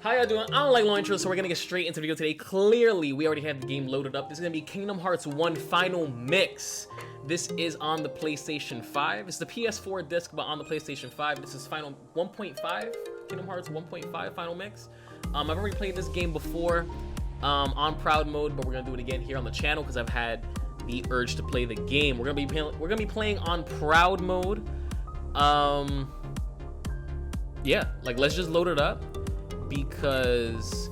How y'all doing? I don't like long intros, so we're gonna get straight into the video today. Clearly, we already have the game loaded up. This is gonna be Kingdom Hearts 1 Final Mix. This is on the PlayStation 5. It's the PS4 disc, but on the PlayStation 5. This is Final 1.5, Kingdom Hearts 1.5 Final Mix. I've already played this game before on Proud Mode, but we're gonna do it again here on the channel because I've had the urge to play the game. We're gonna be playing on Proud Mode. Yeah, like let's just load it up, because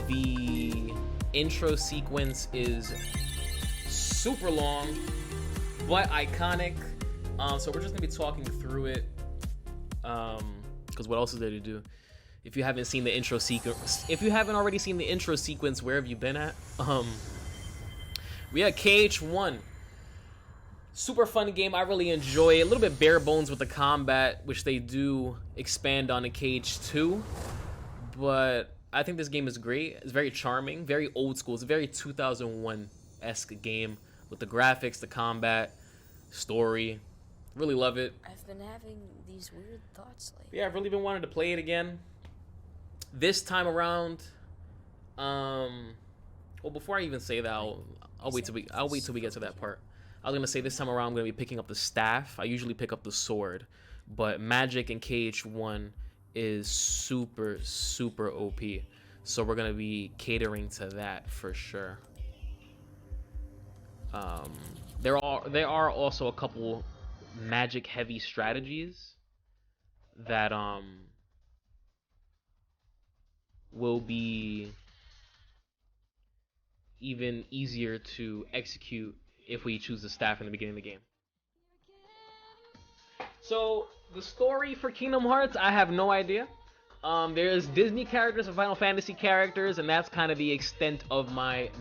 the intro sequence is super long but iconic. So we're just gonna be talking through it, because what else is there to do? If you haven't seen the intro sequence, if you haven't already seen the intro sequence, where have you been at? We had KH1. Super fun game. I really enjoy it. A little bit bare bones with the combat, which they do expand on in KH2. But I think this game is great. It's very charming, very old school. It's a very 2001-esque game with the graphics, the combat, story. Really love it. I've been having these weird thoughts lately. Yeah, I've really been wanting to play it again. This time around, well, before I even say that, I'll wait till we get to that part. I was gonna say this time around I'm gonna be picking up the staff. I usually pick up the sword, but magic in KH1 is super OP, so we're gonna be catering to that for sure. There are also a couple magic heavy strategies that will be even easier to execute if we choose the staff in the beginning of the game. So the story for Kingdom Hearts, I have no idea. There's Disney characters and Final Fantasy characters, and that's kind of the extent of my,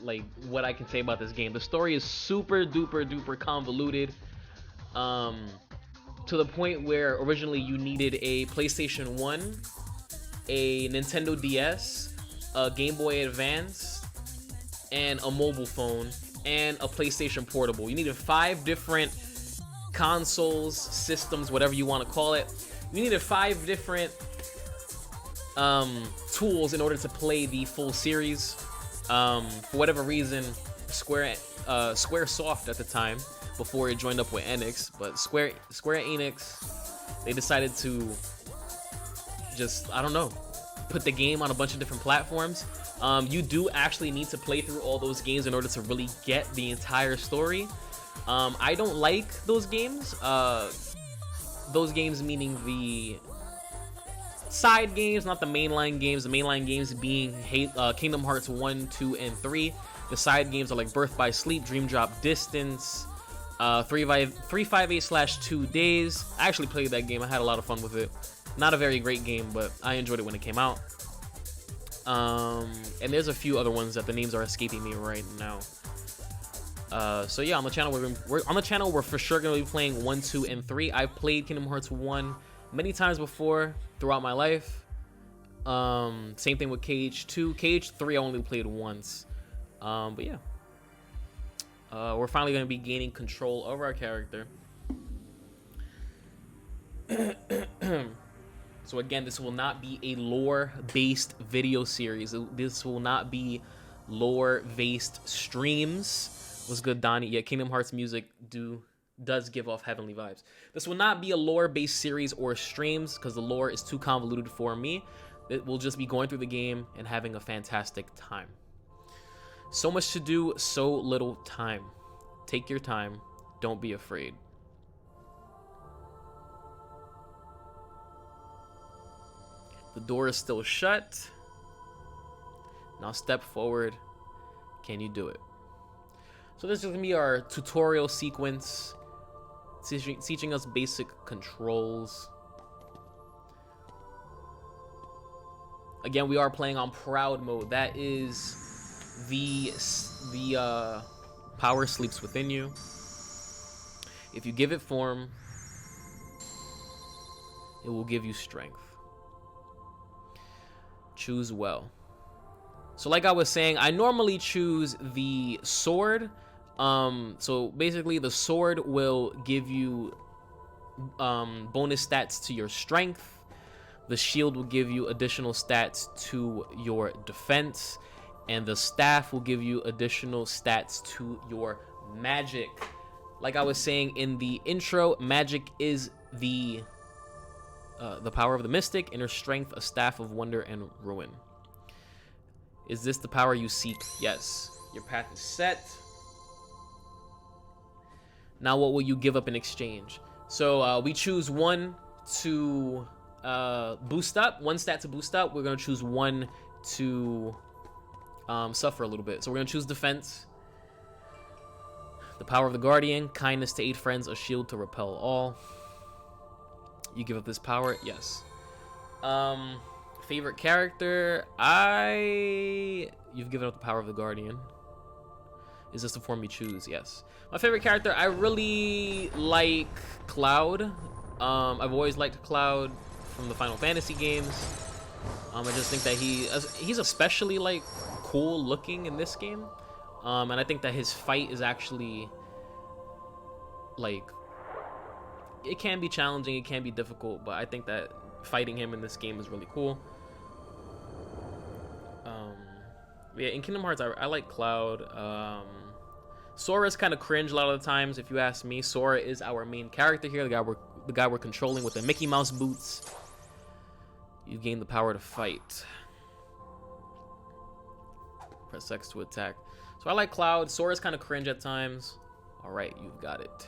like, what I can say about this game. The story is super duper convoluted, to the point where originally you needed a PlayStation 1, a Nintendo DS, a Game Boy Advance, and a mobile phone, and a PlayStation Portable. You needed 5 different consoles, systems, whatever you want to call it. You needed 5 different tools in order to play the full series. For whatever reason, Squaresoft at the time, before it joined up with Enix, but Square Enix, they decided to just, I don't know, put the game on a bunch of different platforms. You do actually need to play through all those games in order to really get the entire story. I don't like those games. Those games meaning the side games, not the mainline games. The mainline games being Kingdom Hearts 1, 2, and 3. The side games are like Birth by Sleep, Dream Drop Distance, 358/2 Days. I actually played that game. I had a lot of fun with it. Not a very great game, but I enjoyed it when it came out. And there's a few other ones that the names are escaping me right now. So yeah, on the channel we're for sure gonna be playing 1, 2, and 3. I've played Kingdom Hearts 1 many times before throughout my life. Same thing with KH2. KH3 I only played once. But yeah, we're finally gonna be gaining control over our character. So again, this will not be a lore-based video series. This will not be lore-based streams. What's good, Donnie? Yeah, Kingdom Hearts music does give off heavenly vibes. This will not be a lore-based series or streams, because the lore is too convoluted for me. It will just be going through the game and having a fantastic time. So much to do, so little time. Take your time. Don't be afraid. The door is still shut. Now step forward. Can you do it? So this is going to be our tutorial sequence, teaching us basic controls. Again, we are playing on Proud Mode. That is the power sleeps within you. If you give it form, it will give you strength. Choose well. So like I was saying, I normally choose the sword. So basically the sword will give you bonus stats to your strength. The shield will give you additional stats to your defense, and the staff will give you additional stats to your magic. Like I was saying in the intro, magic is the power of the mystic, inner strength, a staff of wonder and ruin. Is this the power you seek? Yes. Your path is set. Now what will you give up in exchange? So we choose one to boost up, one stat to boost up. We're gonna choose one to suffer a little bit. So we're gonna choose defense. The power of the guardian, kindness to aid friends, a shield to repel all. You give up this power? Yes. Favorite character? You've given up the power of the guardian. Is this the form you choose? Yes. My favorite character, I really like Cloud. I've always liked Cloud from the Final Fantasy games. I just think that he's especially like cool looking in this game. And I think that his fight is actually like, it can be challenging, it can be difficult, but I think that fighting him in this game is really cool. Yeah, in Kingdom Hearts, I like Cloud. Sora's kind of cringe a lot of the times, if you ask me. Sora is our main character here, the guy we're controlling with the Mickey Mouse boots. You gain the power to fight. Press X to attack. So I like Cloud. Sora's kind of cringe at times. All right, you've got it.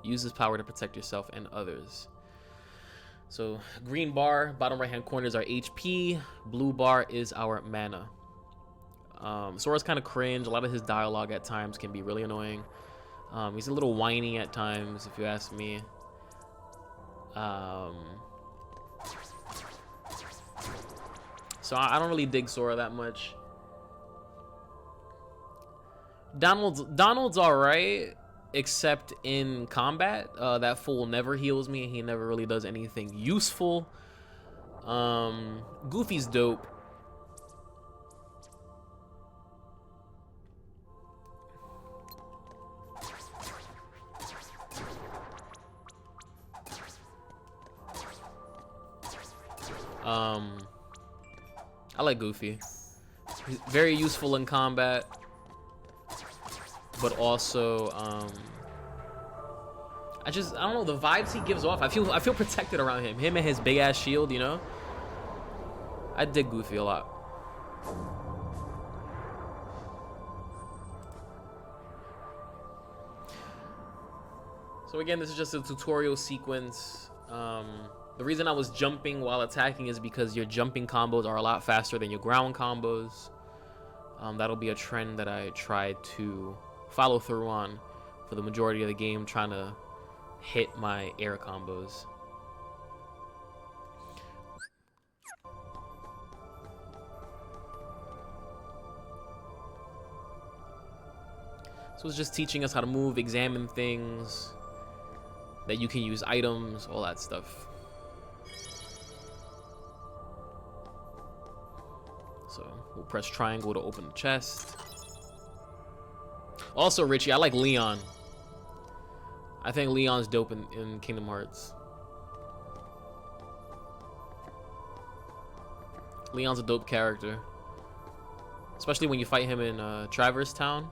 Use this power to protect yourself and others. So green bar, bottom right hand corner is our HP. Blue bar is our mana. Sora's kind of cringe. A lot of his dialogue at times can be really annoying. He's a little whiny at times, if you ask me. So I don't really dig Sora that much. Donald's alright, except in combat. That fool never heals me. He never really does anything useful. Goofy's dope. I like Goofy. He's very useful in combat, but also I don't know, the vibes he gives off. I feel protected around him and his big ass shield, you know. I dig Goofy a lot. So again, this is just a tutorial sequence. The reason I was jumping while attacking is because your jumping combos are a lot faster than your ground combos. That'll be a trend that I try to follow through on for the majority of the game, trying to hit my air combos. So it's just teaching us how to move, examine things, that you can use items, all that stuff. So we'll press triangle to open the chest. Also, Richie, I like Leon. I think Leon's dope in Kingdom Hearts. Leon's a dope character, especially when you fight him in Traverse Town.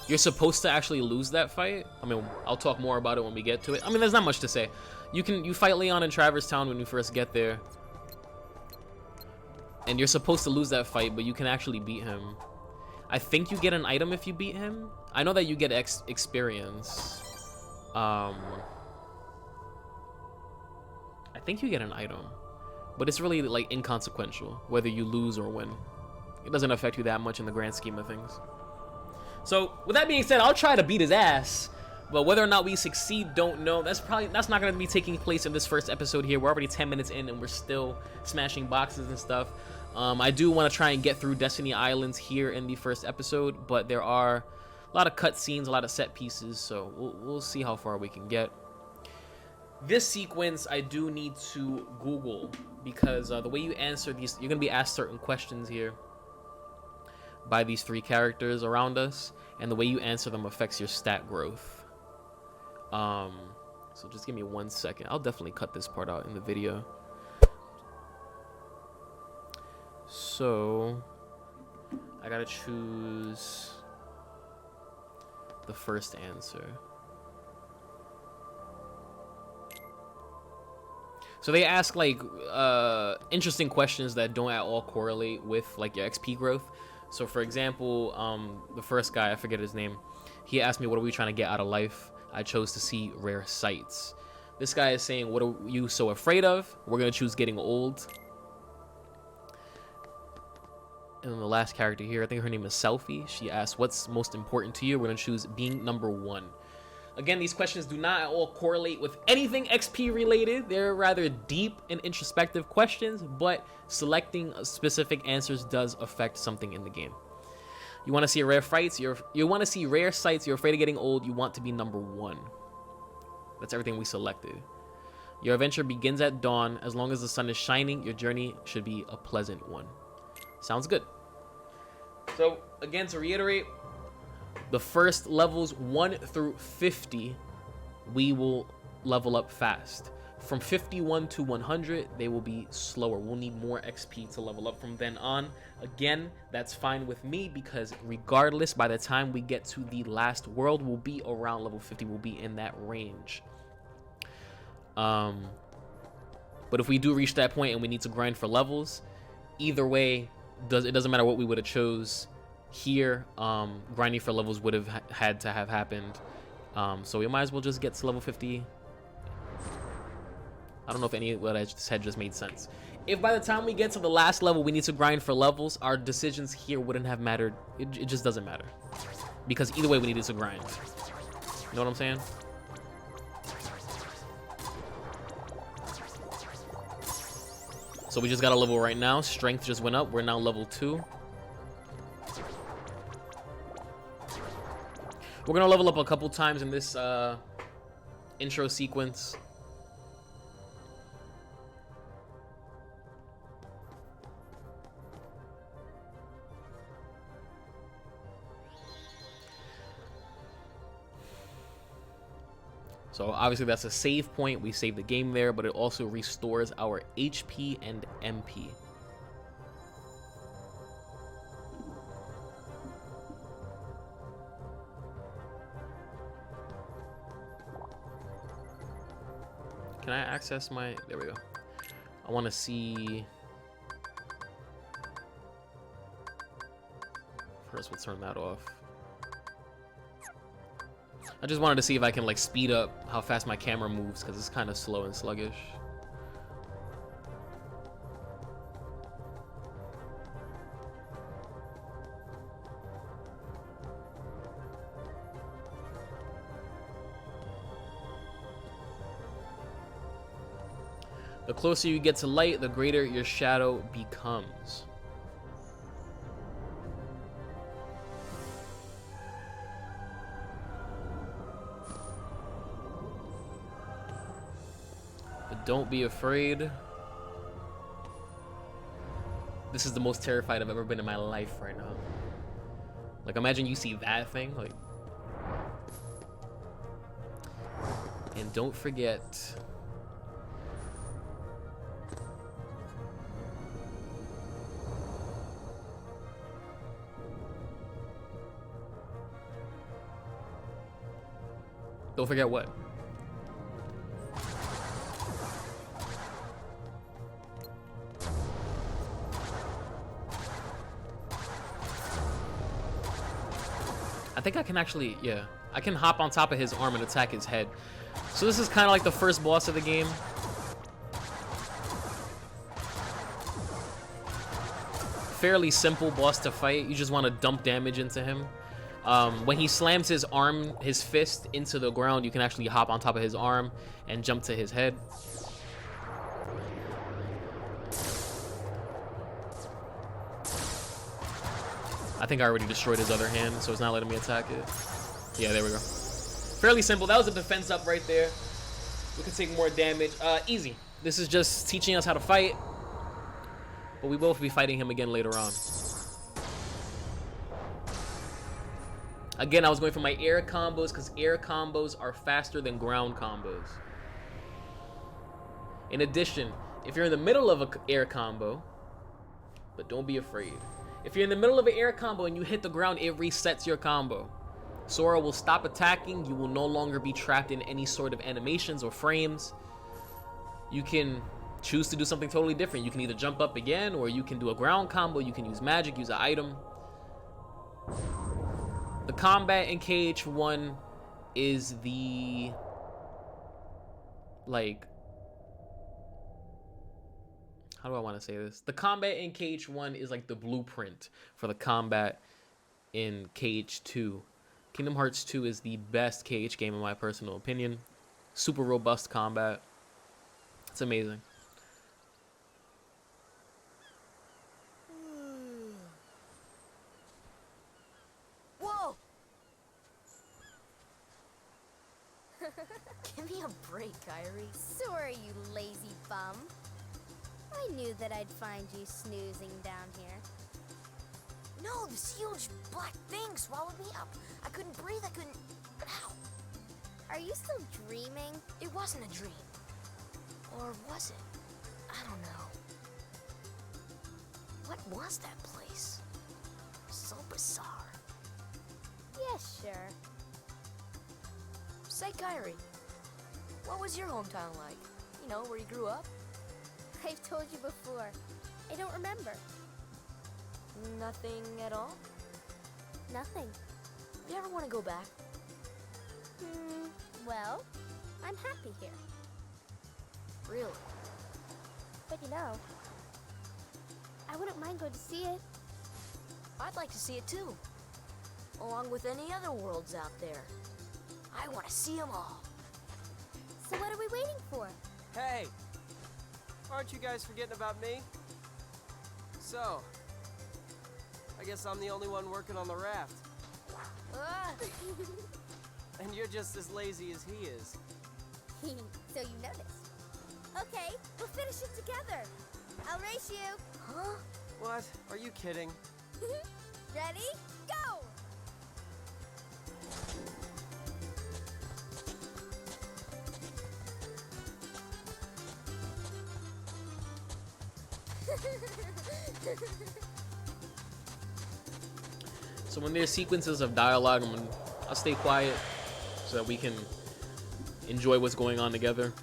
You're supposed to actually lose that fight. I mean, I'll talk more about it when we get to it. I mean, there's not much to say. You fight Leon in Traverse Town when you first get there, and you're supposed to lose that fight, but you can actually beat him. I think you get an item if you beat him. I know that you get experience. I think you get an item, but it's really like inconsequential whether you lose or win. It doesn't affect you that much in the grand scheme of things. So with that being said, I'll try to beat his ass, but whether or not we succeed, don't know. That's not going to be taking place in this first episode here. We're already 10 minutes in and we're still smashing boxes and stuff. I do want to try and get through Destiny Islands here in the first episode, but there are a lot of cutscenes, a lot of set pieces, so we'll see how far we can get. This sequence I do need to Google, because the way you answer these, you're going to be asked certain questions here by these three characters around us, and the way you answer them affects your stat growth. So just give me 1 second. I'll definitely cut this part out in the video. So I gotta choose the first answer. So they ask like interesting questions that don't at all correlate with like your XP growth. So for example, the first guy, I forget his name, he asked me, what are we trying to get out of life? I chose to see rare sights. This guy is saying, what are you so afraid of? We're gonna choose getting old. And then the last character here, I think her name is Selfie. She asks, what's most important to you? We're gonna choose being number 1. Again, these questions do not at all correlate with anything XP related. They're rather deep and introspective questions, but selecting specific answers does affect something in the game. You want to see rare fights, you want to see rare sights, you're afraid of getting old, you want to be number 1. That's everything we selected. Your adventure begins at dawn. As long as the sun is shining, your journey should be a pleasant one. Sounds good. So again, to reiterate, the first levels 1 through 50, we will level up fast. From 51 to 100, they will be slower. We'll need more XP to level up from then on. Again, that's fine with me because regardless, by the time we get to the last world, we'll be around level 50. We'll be in that range. But if we do reach that point and we need to grind for levels, either way, it doesn't matter what we would have chose here. Grinding for levels would have had to have happened. So we might as well just get to level 50. I don't know if any of what I said just made sense. If by the time we get to the last level we need to grind for levels, our decisions here wouldn't have mattered. It just doesn't matter. Because either way we needed to grind. You know what I'm saying? So we just got a level right now. Strength just went up. We're now level 2. We're gonna level up a couple times in this intro sequence. So obviously that's a save point. We save the game there, but it also restores our HP and MP. Can I access my... There we go. I want to see... First, we'll turn that off. I just wanted to see if I can like speed up how fast my camera moves because it's kind of slow and sluggish. The closer you get to light, the greater your shadow becomes. Don't be afraid. This is the most terrified I've ever been in my life right now. Like, imagine you see that thing, like. And don't forget. Don't forget what? I think I can actually, yeah. I can hop on top of his arm and attack his head. So this is kind of like the first boss of the game. Fairly simple boss to fight. You just want to dump damage into him. When he slams his arm, his fist into the ground, you can actually hop on top of his arm and jump to his head. I think I already destroyed his other hand, so it's not letting me attack it. Yeah, there we go. Fairly simple. That was a defense up right there. We can take more damage. Easy. This is just teaching us how to fight. But we will be fighting him again later on. Again, I was going for my air combos because air combos are faster than ground combos. In addition, if you're in the middle of an air combo, but don't be afraid. If you're in the middle of an air combo and you hit the ground, it resets your combo. Sora will stop attacking. You will no longer be trapped in any sort of animations or frames. You can choose to do something totally different. You can either jump up again, or you can do a ground combo. You can use magic, use an item. The combat in KH1 is the, like, how do I want to say this? The combat in KH1 is like the blueprint for the combat in KH2. Kingdom Hearts 2 is the best KH game in my personal opinion. Super robust combat. It's amazing. Whoa! Give me a break, Kyrie. Sorry, you lazy bum. I knew that I'd find you snoozing down here. No, this huge black thing swallowed me up. I couldn't breathe, I couldn't... Ow. Are you still dreaming? It wasn't a dream. Or was it? I don't know. What was that place? So bizarre. Yeah, sure. Say, Kyrie, what was your hometown like? You know, where you grew up? I've told you before. I don't remember. Nothing at all? Nothing. You ever want to go back? Well, I'm happy here. Really? But you know, I wouldn't mind going to see it. I'd like to see it too. Along with any other worlds out there. I want to see them all. So what are we waiting for? Hey! Aren't you guys forgetting about me? So, I guess I'm the only one working on the raft. And you're just as lazy as he is. So you noticed. Okay, we'll finish it together. I'll race you. Huh? What? Are you kidding? Ready? Go! So when there's sequences of dialogue, I'll stay quiet so that we can enjoy what's going on together.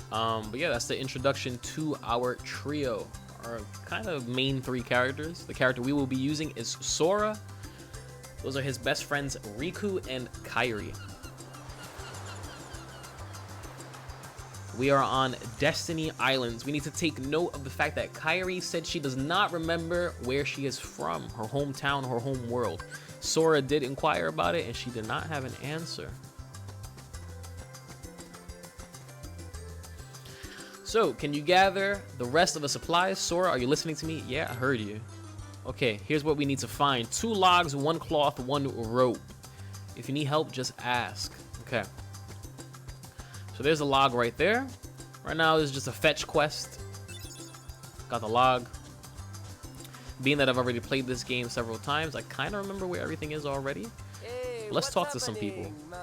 But yeah, that's the introduction to our trio, our kind of main three characters. The character we will be using is Sora. Those are his best friends, Riku and Kairi. We are on Destiny Islands. We need to take note of the fact that Kairi said she does not remember where she is from, her hometown, her home world. Sora did inquire about it, and she did not have an answer. So, can you gather the rest of the supplies? Sora, are you listening to me? Yeah, I heard you. Okay, here's what we need to find. 2 logs, 1 cloth, 1 rope. If you need help, just ask. Okay. So there's a log right there. Right now, it's just a fetch quest. Got the log. Being that I've already played this game several times, I kind of remember where everything is already. Hey, Let's talk to some people. Man?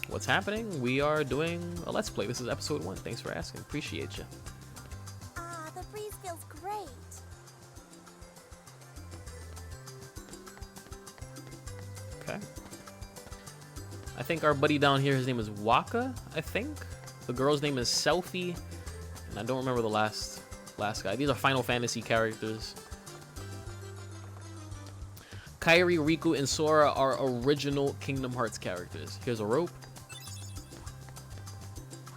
What's happening? We are doing a Let's Play. This is episode 1. Thanks for asking. Appreciate you. Ah, the breeze feels great. Okay. I think our buddy down here, his name is Waka, I think. The girl's name is Selfie. And I don't remember the last guy. These are Final Fantasy characters. Kairi, Riku, and Sora are original Kingdom Hearts characters. Here's a rope.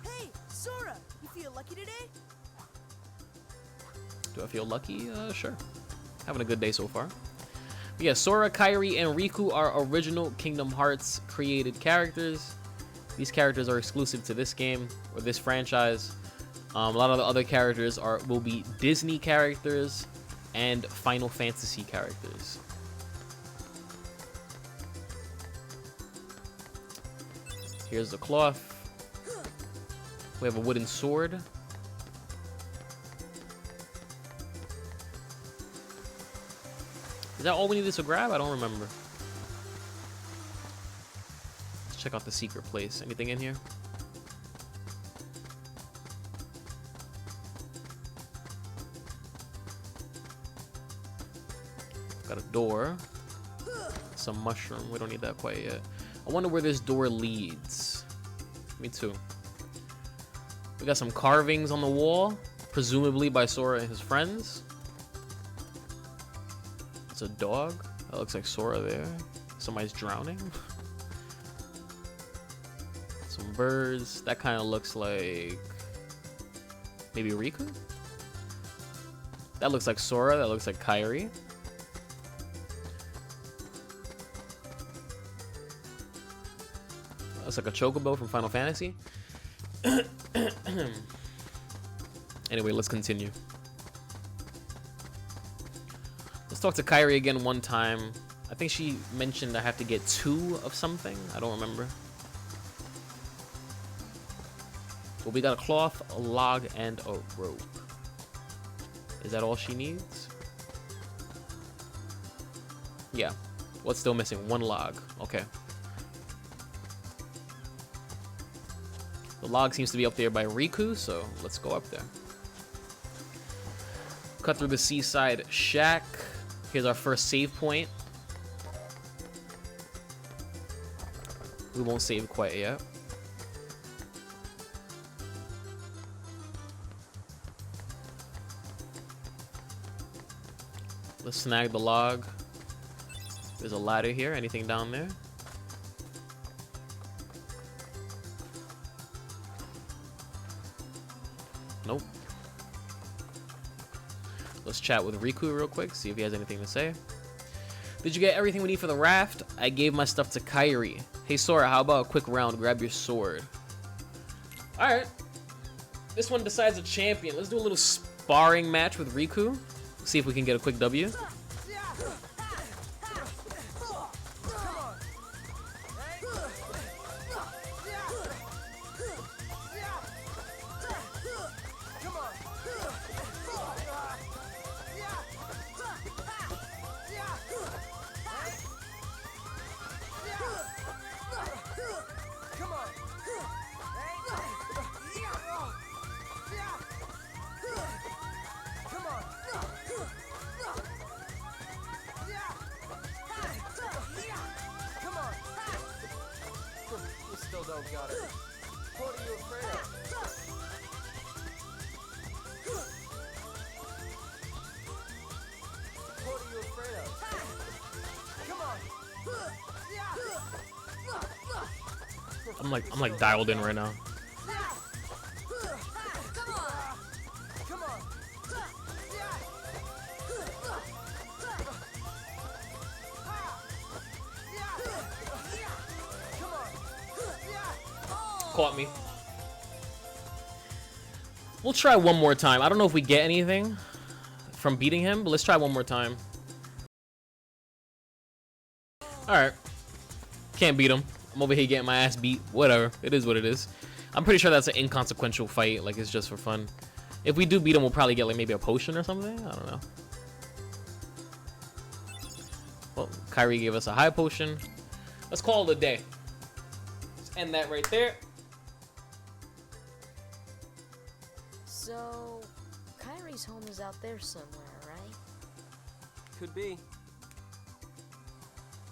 Hey, Sora, you feel lucky today? Do I feel lucky? Sure. Having a good day so far. But yeah, Sora, Kairi, and Riku are original Kingdom Hearts created characters. These characters are exclusive to this game or this franchise. A lot of the other characters will be Disney characters and Final Fantasy characters. Here's the cloth. We have a wooden sword. Is that all we needed to grab? I don't remember. Let's check out the secret place. Anything in here? Got a door. Some mushroom. We don't need that quite yet. I wonder where this door leads. Me too. We got some carvings on the wall, presumably by Sora and his friends. It's a dog. That looks like Sora there. Somebody's drowning. Some birds. That kind of looks like maybe Riku. That looks like Sora. That looks like Kairi. Looks like a chocobo from Final Fantasy. Anyway, let's continue. Let's talk to Kairi again one time. I think she mentioned I have to get 2 of something. I don't remember. But we got a cloth, a log, and a rope. Is that all she needs? Yeah. What's still missing? 1 log. Okay. The log seems to be up there by Riku, so let's go up there. Cut through the seaside shack. Here's our first save point. We won't save quite yet. Let's snag the log. There's a ladder here. Anything down there? Nope. Let's chat with Riku real quick, see if he has anything to say. Did you get everything we need for the raft? I gave my stuff to Kairi. Hey Sora, how about a quick round? Grab your sword. Alright. This one decides a champion. Let's do a little sparring match with Riku. See if we can get a quick W. Got it. What are you afraid of? What are you afraid of? Come on. I'm like dialed in right now. Caught me. We'll try one more time. I don't know if we get anything from beating him, but let's try one more time. Alright. Can't beat him. I'm over here getting my ass beat. Whatever. It is what it is. I'm pretty sure that's an inconsequential fight. Like, it's just for fun. If we do beat him, we'll probably get, like, maybe a potion or something. I don't know. Well, Kairi gave us a high potion. Let's call it a day. Let's end that right there. So, Kairi's home is out there somewhere, right? Could be.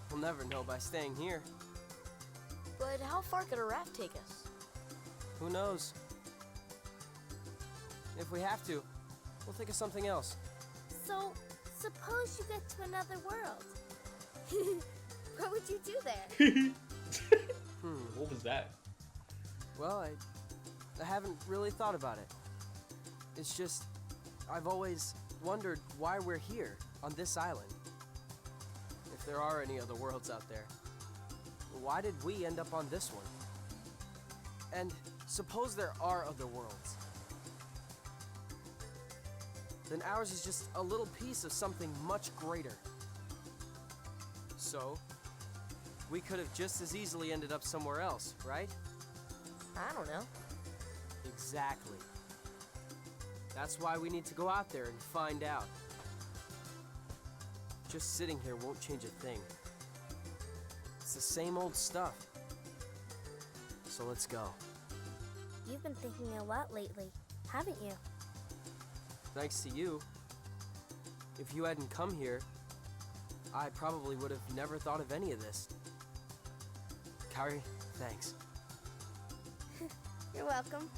We'll never know by staying here. But how far could a raft take us? Who knows? If we have to, we'll think of something else. So, suppose you get to another world. What would you do there? What was that? Well, I haven't really thought about it. It's just, I've always wondered why we're here, on this island. If there are any other worlds out there. Why did we end up on this one? And suppose there are other worlds. Then ours is just a little piece of something much greater. So, we could have just as easily ended up somewhere else, right? I don't know. Exactly. That's why we need to go out there and find out. Just sitting here won't change a thing. It's the same old stuff. So let's go. You've been thinking a lot lately, haven't you? Thanks to you. If you hadn't come here, I probably would have never thought of any of this. Kari, thanks. You're welcome.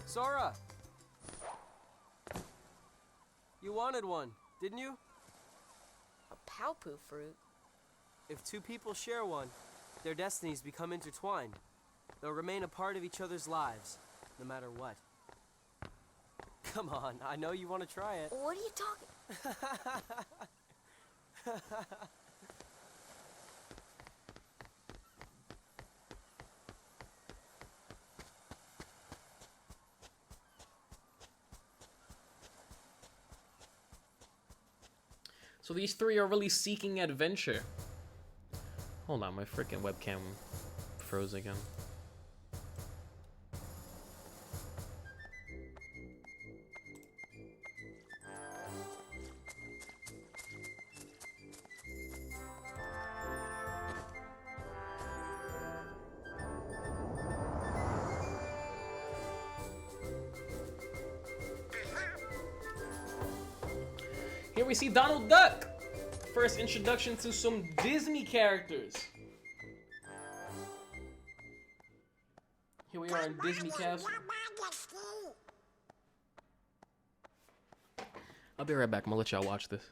Sora! You wanted one, didn't you? A Palpu fruit? If two people share one, their destinies become intertwined. They'll remain a part of each other's lives, no matter what. Come on, I know you want to try it. What are you talking? So these three are really seeking adventure. Hold on, my freaking webcam froze again. Here we see Donald Duck. First introduction to some Disney characters. Here we are in Disney Castle. I'll be right back. I'm gonna let y'all watch this.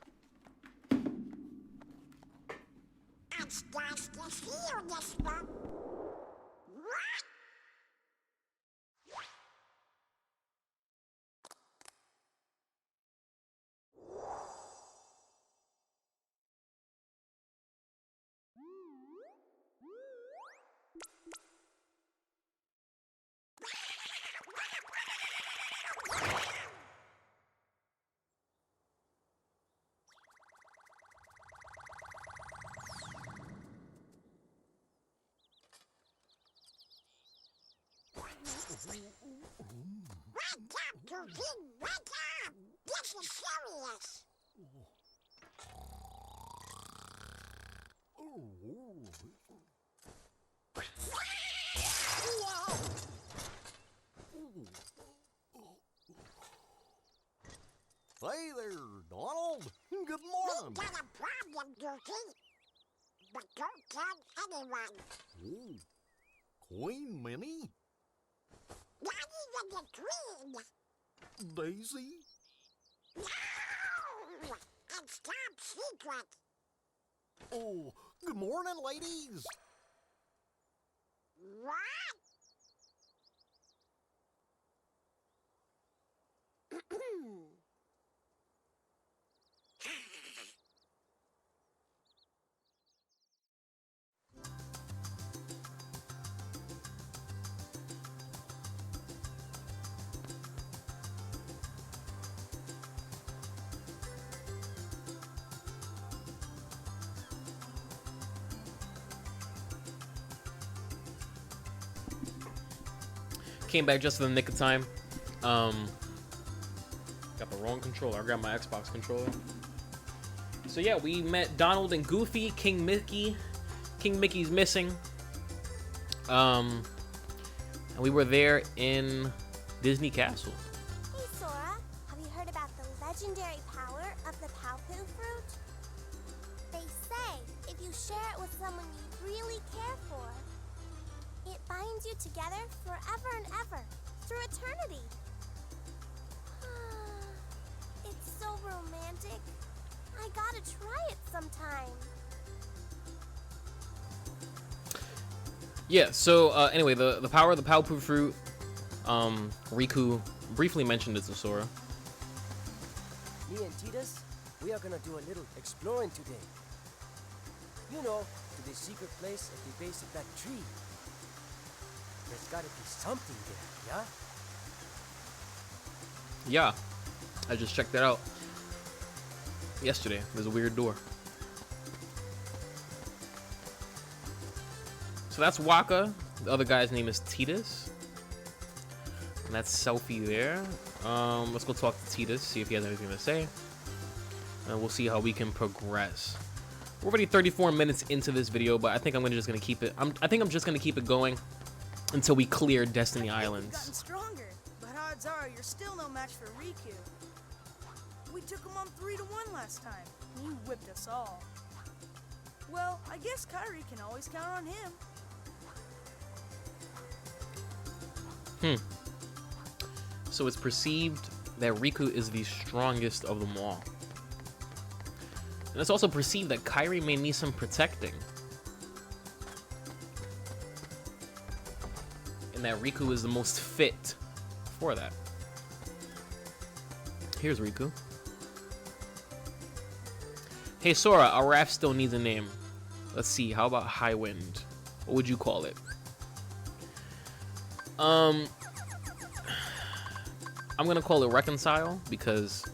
Wake up, wake up! This is serious! Hey there, Donald. Good morning. We got a problem, Dookie. But don't tell anyone. Oh, Queen Minnie? Not even the Queen. Daisy? No! It's top secret. Oh, good morning, ladies. What? Came back just in the nick of time. Got the wrong controller. I grabbed my Xbox controller. So yeah, we met Donald and Goofy. King Mickey's missing. And we were there in Disney Castle. Hey Sora, have you heard about the legendary power of the Palpu fruit? They say if you share it with someone you really care for, it binds you together forever and ever, through eternity. It's so romantic. I gotta try it sometime. Yeah, so anyway, the power of the Palpu fruit, Riku briefly mentioned it to Sora. Me and Titus, we are gonna do a little exploring today. You know, to the secret place at the base of that tree. There's gotta be something there, yeah? Yeah, I just checked that out yesterday. There's a weird door. So that's Waka. The other guy's name is Titus. And that's Selfie there. Let's go talk to Titus, see if he has anything to say. And we'll see how we can progress. We're already 34 minutes into this video, but I think I'm just gonna keep it. I think I'm just gonna keep it going until we clear Destiny You've gotten Islands. stronger, but odds are you're still no match for Riku. We took him on 3-1 last time, and you whipped us all. Well, I guess Kairi can always count on him. So it's perceived that Riku is the strongest of them all. And it's also perceived that Kairi may need some protecting. And that Riku is the most fit for that. Here's Riku. Hey Sora, our raft still needs a name. Let's see, how about High Wind? What would you call it? I'm gonna call it Reconcile because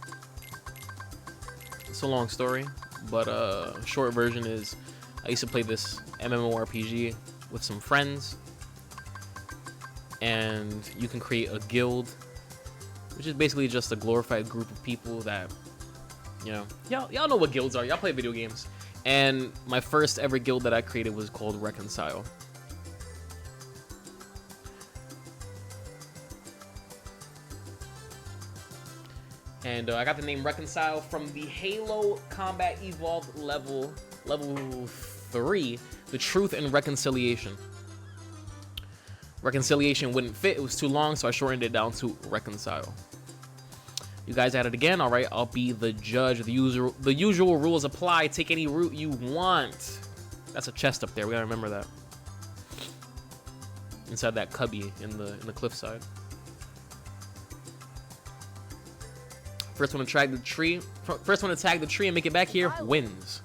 it's a long story, but short version is I used to play this MMORPG with some friends, and you can create a guild, which is basically just a glorified group of people that, you know, y'all know what guilds are. Y'all play video games. And my first ever guild that I created was called Reconcile. And I got the name Reconcile from the Halo Combat Evolved level 3, the Truth and Reconciliation. Reconciliation wouldn't fit, it was too long, so I shortened it down to Reconcile. You guys at it again? All right, I'll be the judge. The usual rules apply. Take any route you want. That's a chest up there. We gotta remember that. Inside that cubby in the cliffside. First one to tag the tree. First one to tag the tree and make it back here wins.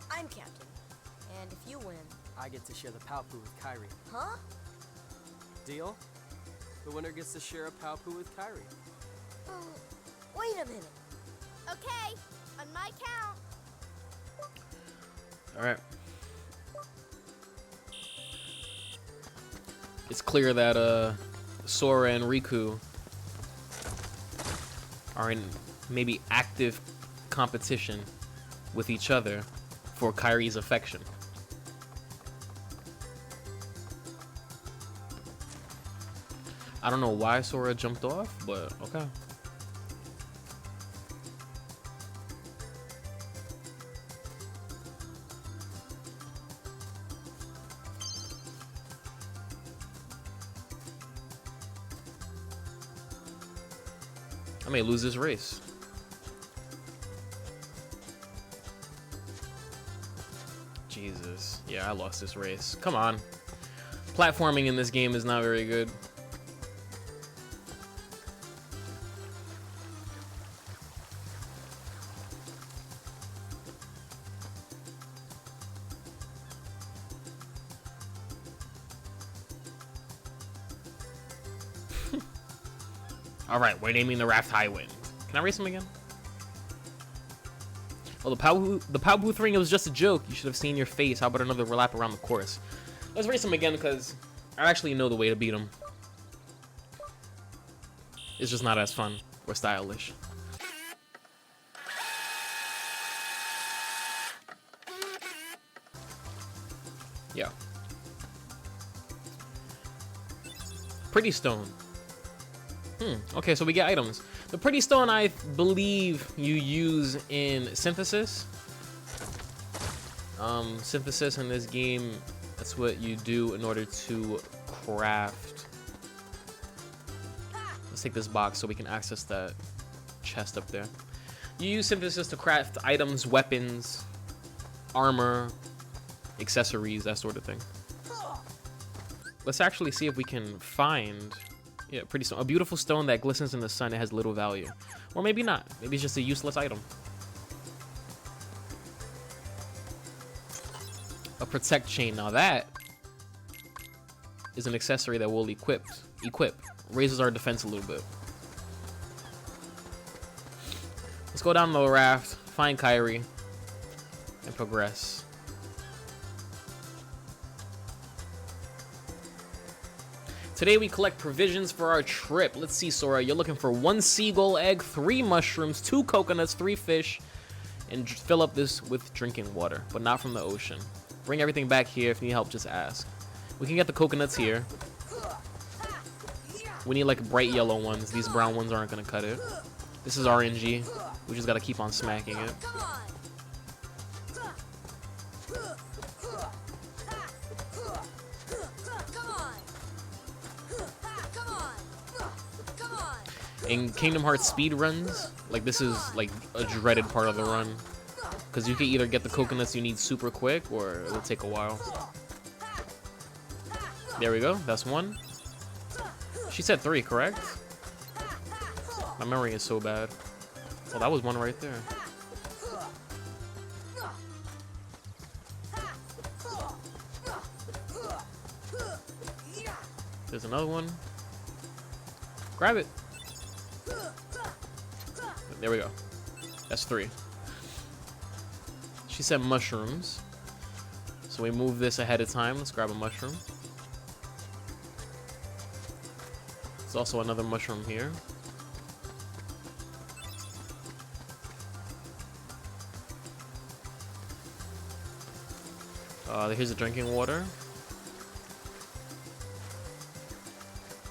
I'm captain. And if you win... I get to share the Palpu with Kairi. Huh? Deal? The winner gets to share a Palpu with Kairi. Wait a minute. Okay, on my count. Alright. It's clear that Sora and Riku are in maybe active competition with each other for Kairi's affection. I don't know why Sora jumped off, but okay. I may lose this race. Jesus. Yeah, I lost this race. Come on. Platforming in this game is not very good. All right, we're naming the raft High Wind. Can I race him again? Oh, the Palpu thing, it was just a joke. You should have seen your face. How about another lap around the course? Let's race him again because I actually know the way to beat him. It's just not as fun or stylish. Yeah. Pretty stone. Okay, so we get items. The pretty stone, I believe you use in synthesis. Synthesis in this game, that's what you do in order to craft. Let's take this box so we can access that chest up there. You use synthesis to craft items, weapons, armor, accessories, that sort of thing. Let's actually see if we can find... Yeah, pretty stone. A beautiful stone that glistens in the sun. It has little value. Or maybe not. Maybe it's just a useless item. A protect chain. Now that is an accessory that we'll equip. Raises our defense a little bit. Let's go down the raft, find Kairi, and progress. Today we collect provisions for our trip. Let's see, Sora. You're looking for 1 seagull egg, 3 mushrooms, 2 coconuts, 3 fish, and fill up this with drinking water, but not from the ocean. Bring everything back here. If you need help, just ask. We can get the coconuts here. We need like bright yellow ones. These brown ones aren't gonna cut it. This is RNG. We just gotta keep on smacking it. Come on. In Kingdom Hearts speed runs, like this is like a dreaded part of the run, because you can either get the coconuts you need super quick or it'll take a while. There we go, that's 1. She said 3, correct? My memory is so bad. Well, that was 1 right there. There's another one. Grab it. There we go. That's 3. She said mushrooms. So we move this ahead of time. Let's grab a mushroom. There's also another mushroom here. Here's the drinking water.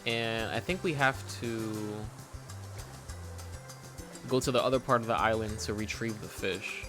And I think we have to go to the other part of the island to retrieve the fish.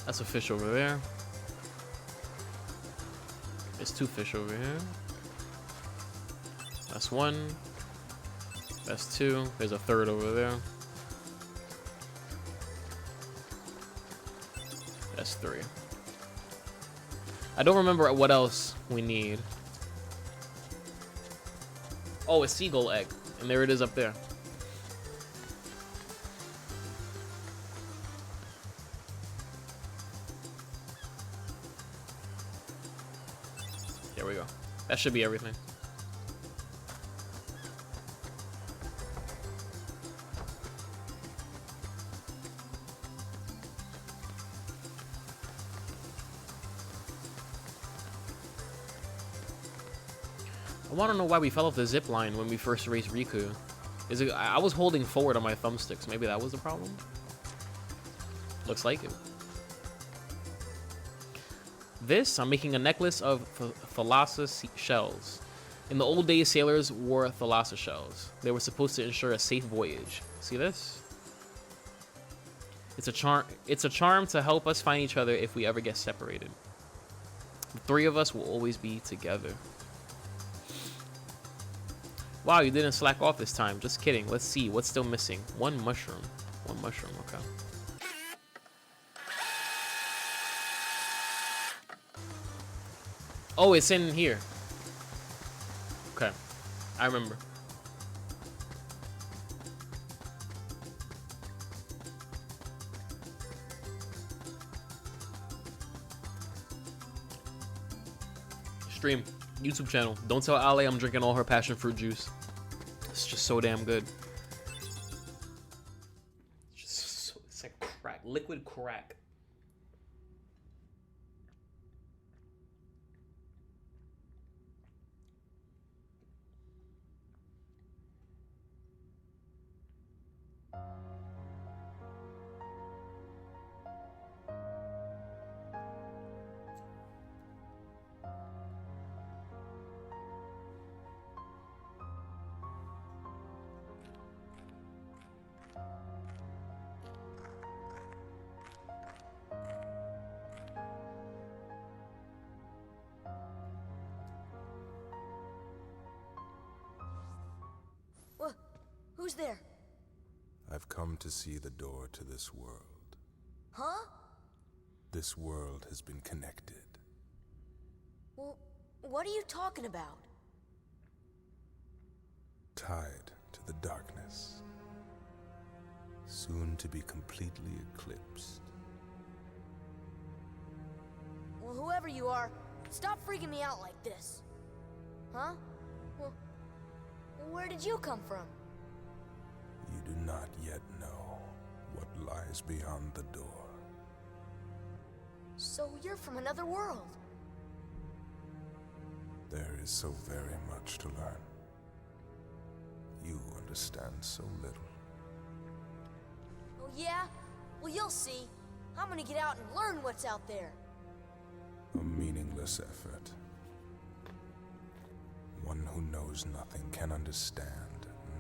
That's a fish over there. There's 2 fish over here. That's 1. That's 2. There's a 3rd over there. That's 3. I don't remember what else we need. Oh, a seagull egg. And there it is up there. There we go. That should be everything. I want to know why we fell off the zip line when we first raced Riku. Is it? I was holding forward on my thumbsticks. Maybe that was the problem? Looks like it. This, I'm making a necklace of thalassa shells. In the old days, sailors wore thalassa shells. They were supposed to ensure a safe voyage. See this? It's a charm. It's a charm to help us find each other if we ever get separated. The 3 of us will always be together. Wow, you didn't slack off this time. Just kidding. Let's see. What's still missing? 1 mushroom. 1 mushroom. Okay. Oh, it's in here. Okay. I remember. Stream. YouTube channel. Don't tell Ale I'm drinking all her passion fruit juice. It's just so damn good. It's like crack. Liquid crack. Who's there? I've come to see the door to this world. Huh? This world has been connected. Well, what are you talking about? Tied to the darkness. soon to be completely eclipsed. Well, whoever you are, stop freaking me out like this. Huh? Well, where did you come from? You do not yet know what lies beyond the door. So you're from another world. There is so very much to learn. You understand so little. Oh yeah? Well, you'll see. I'm gonna get out and learn what's out there. A meaningless effort. One who knows nothing can understand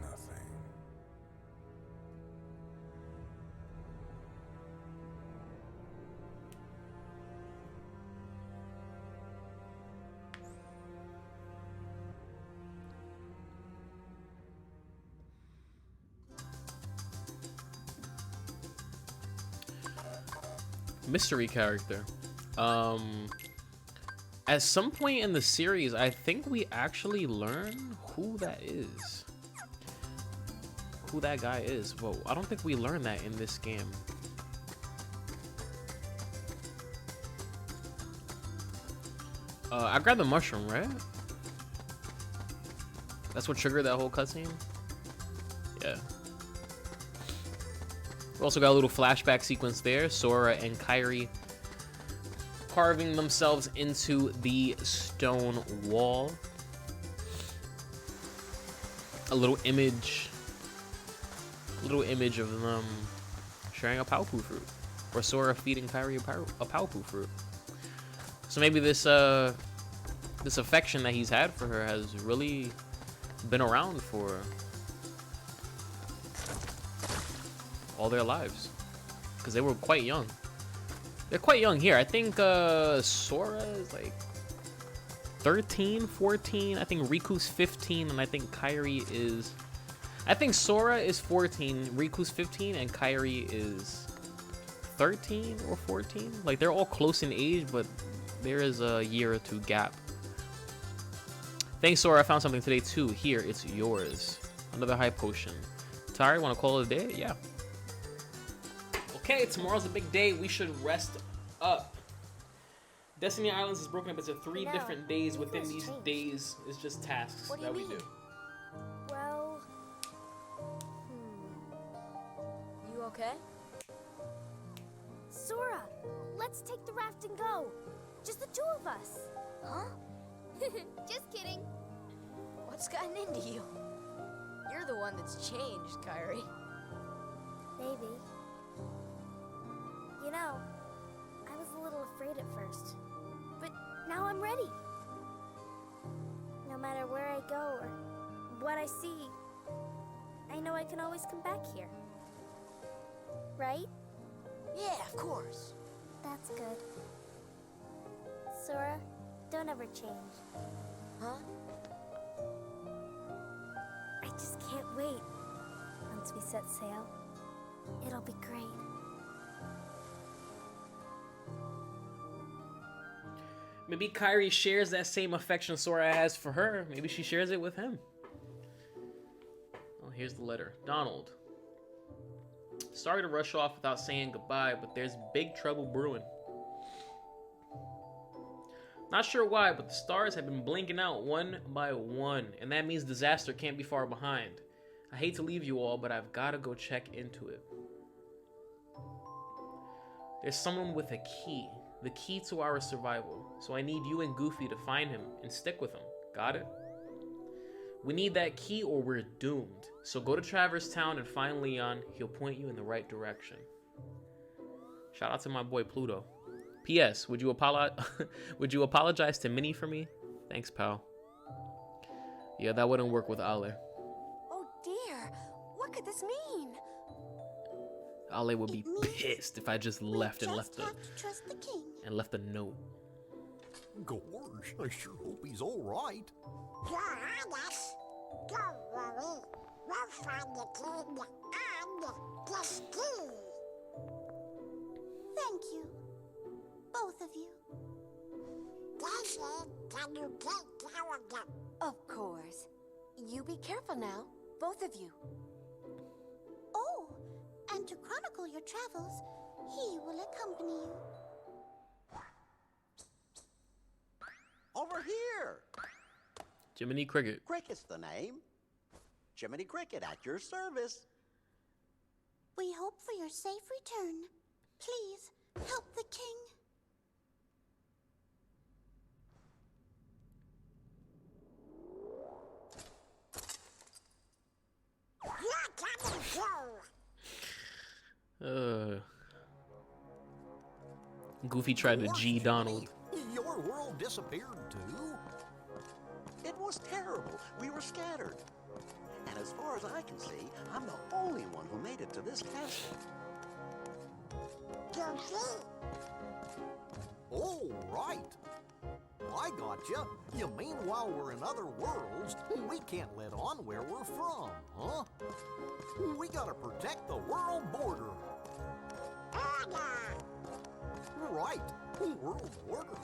nothing. Mystery character. At some point in the series, I think we actually learn who that is. Who that guy is. But I don't think we learned that in this game. I grabbed the mushroom, right? That's what triggered that whole cutscene? Yeah. We also got a little flashback sequence there. Sora and Kairi carving themselves into the stone wall. A little image of them sharing a Paupu fruit, or Sora feeding Kairi a Paupu fruit. So maybe this this affection that he's had for her has really been around for all their lives, because they were quite young. They're quite young here. I think Sora is like 13, 14. I think Riku's 15, and I think Kairi is... I think Sora is 14, Riku's 15, and Kairi is 13 or 14. Like, they're all close in age, but there is a year or two gap. Thanks, Sora. I found something today, too. Here, it's yours. Another high potion. Tired? Want to call it a day? Yeah. Okay, tomorrow's a big day. We should rest up. Destiny Islands is broken up into 3 different days. Within these days is just tasks that we do. Well, You okay? Sora, let's take the raft and go. Just the 2 of us. Huh? Just kidding. What's gotten into you? You're the one that's changed, Kairi. Maybe. You know, I was a little afraid at first, but now I'm ready. No matter where I go or what I see, I know I can always come back here. Right? Yeah, of course. That's good. Sora, don't ever change. Huh? I just can't wait. Once we set sail, it'll be great. Maybe Kairi shares that same affection Sora has for her. Maybe she shares it with him. Oh, here's the letter. Donald. Sorry to rush off without saying goodbye, but there's big trouble brewing. Not sure why, but the stars have been blinking out one by one, and that means disaster can't be far behind. I hate to leave you all, but I've got to go check into it. There's someone with a key. The key to our survival. So I need you and Goofy to find him and stick with him. Got it? We need that key or we're doomed. So go to Traverse Town and find Leon. He'll point you in the right direction. Shout out to my boy Pluto. P.S. Would you apologize to Minnie for me? Thanks, pal. Yeah, that wouldn't work with Ale. Oh dear, what could this mean? Ale would be pissed if I just left and left a note. Gosh, I sure hope he's all right. You're honest. Don't worry. We'll find the king and this key. Thank you. Both of you. Daisy, can you take care of them? Of course. You be careful now, both of you. Oh, and to chronicle your travels, he will accompany you. Over here! Jiminy Cricket. Cricket's the name. Jiminy Cricket at your service. We hope for your safe return. Please, help the king. You're coming too. Goofy tried to G Donald. Your world disappeared too? It was terrible. We were scattered. And as far as I can see, I'm the only one who made it to this castle. Goofy. Oh, right. I gotcha. You mean while we're in other worlds, we can't let on where we're from, huh? We gotta protect the world border. Order. Right. World border.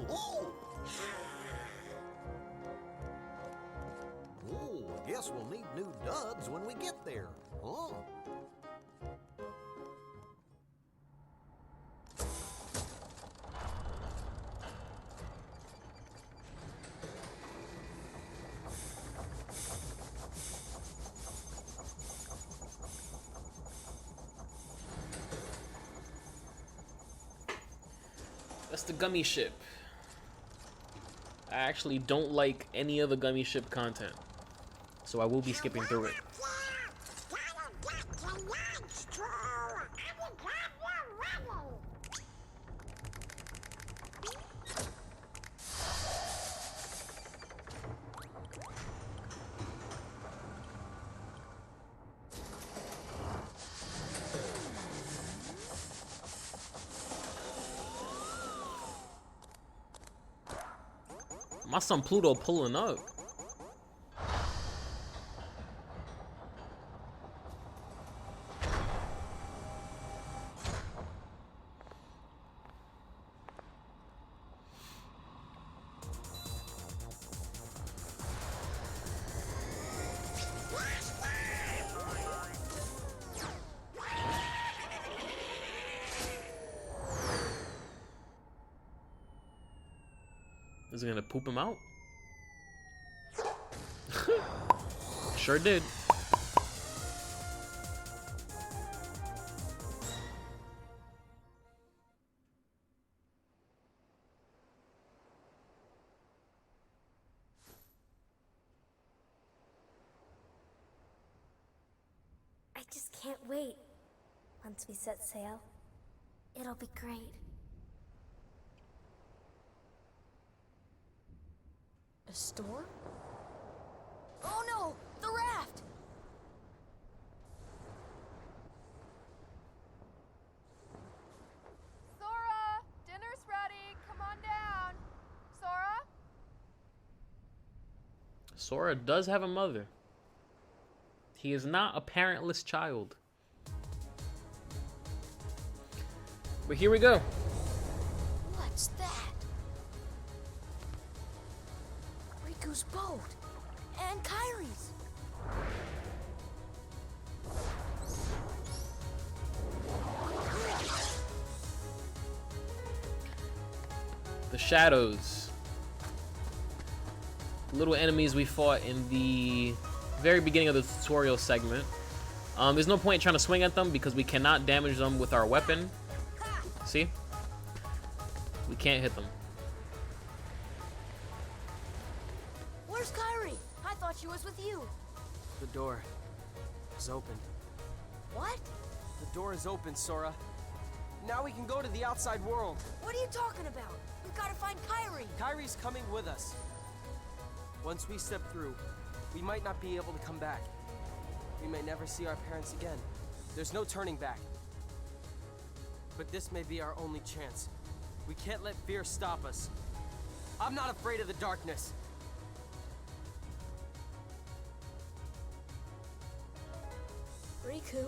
Oh! Oh, I guess we'll need new duds when we get there, huh? That's the gummy ship. I actually don't like any of the gummy ship content, so I will be skipping through it. My son Pluto pulling up. Is it gonna poop him out? Sure did. I just can't wait. Once we set sail, it'll be great. A storm? Oh no! The raft! Sora, dinner's ready. Come on down. Sora? Sora does have a mother. He is not a parentless child. But here we go. What's that? Riku's boat. And Kairi's. The shadows. Little enemies we fought in the very beginning of the tutorial segment. There's no point in trying to swing at them because we cannot damage them with our weapon. See? We can't hit them. Where's Kairi? I thought she was with you. The door is open. What? The door is open, Sora. Now we can go to the outside world. What are you talking about? We gotta find Kairi. Kairi's coming with us. Once we step through, we might not be able to come back. We may never see our parents again. There's no turning back. But this may be our only chance. We can't let fear stop us. I'm not afraid of the darkness. Riku.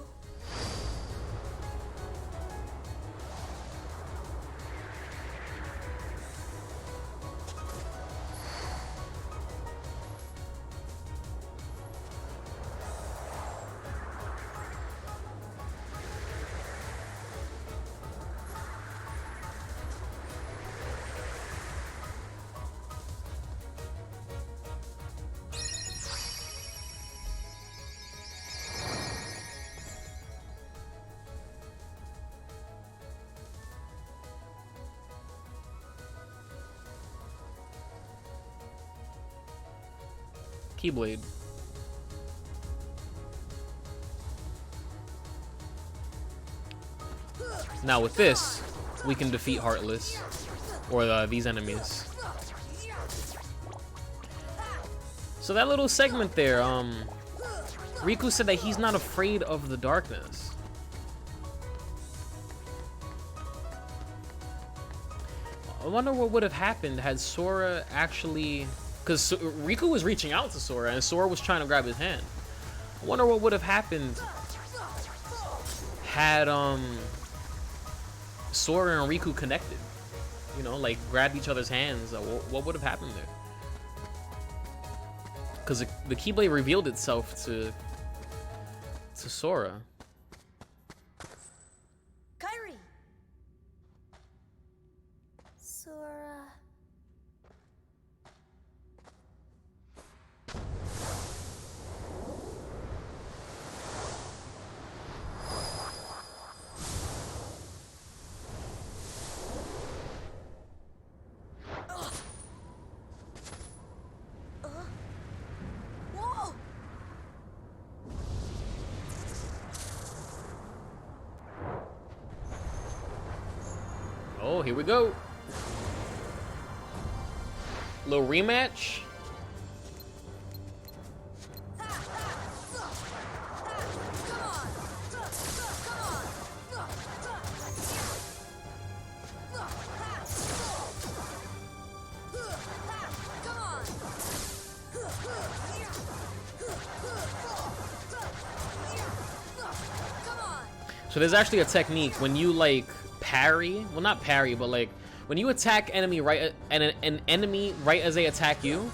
Keyblade. Now with this, we can defeat Heartless, or these enemies. So that little segment there, Riku said that he's not afraid of the darkness. I wonder what would have happened had Sora actually... Because Riku was reaching out to Sora, and Sora was trying to grab his hand. I wonder what would have happened had Sora and Riku connected. You know, like grabbed each other's hands. What would have happened there? Because the Keyblade revealed itself to Sora. Kairi! Sora... Whoa! Oh, here we go. Little rematch. So there's actually a technique when you like parry, well not parry, but like when you attack enemy right and an enemy right as they attack you,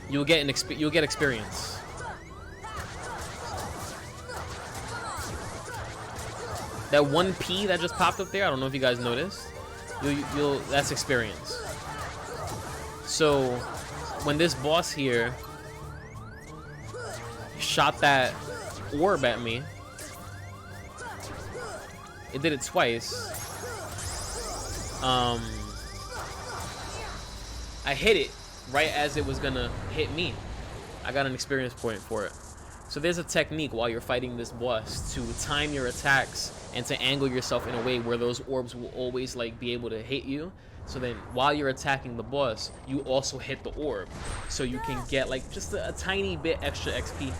you'll get experience. That 1P that just popped up there, I don't know if you guys noticed. That's experience. So when this boss here shot that orb at me, it did it twice. I hit it right as it was gonna hit me. I got an experience point for it. So there's a technique while you're fighting this boss to time your attacks and to angle yourself in a way where those orbs will always like be able to hit you. So then while you're attacking the boss, you also hit the orb. So you can get like just a tiny bit extra XP.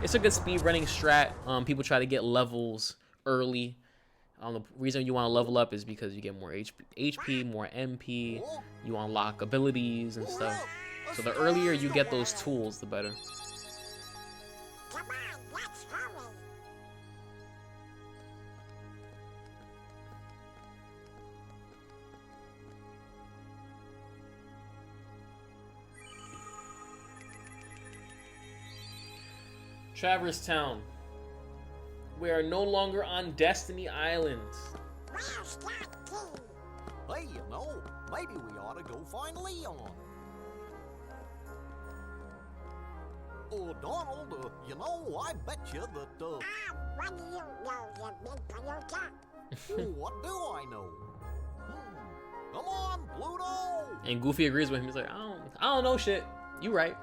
It's a good speed running strat. People try to get levels early. The reason you want to level up is because you get more HP, more MP, you unlock abilities and stuff. So the earlier you get those tools, the better. Come on, let's hurry. Traverse Town. We are no longer on Destiny Island. Where's that key? Hey, you know, maybe we ought to go find Leon. Oh, Donald, you know, I bet you that, What do you know, you big polluter? what do I know? Come on, Pluto! And Goofy agrees with him. He's like, I don't know shit. You right.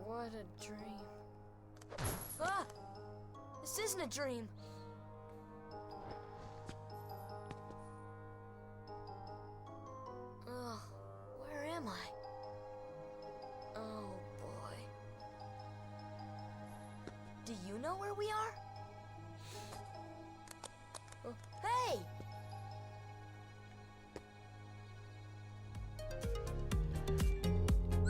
What a dream. Ah! This isn't a dream. Ugh, where am I? Oh boy. Do you know where we are? Oh, hey!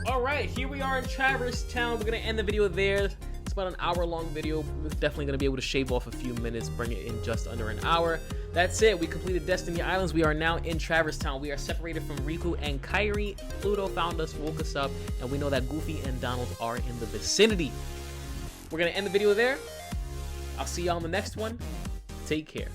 Alright, here we are in Traverse Town. We're gonna end the video there. It's about an hour-long video. We're definitely gonna be able to shave off a few minutes, bring it in just under an hour. That's it. We completed Destiny Islands. We are now in Traverse Town. We are separated from Riku and Kairi. Pluto found us, woke us up, and we know that Goofy and Donald are in the vicinity. We're gonna end the video there. I'll see y'all in the next one. Take care.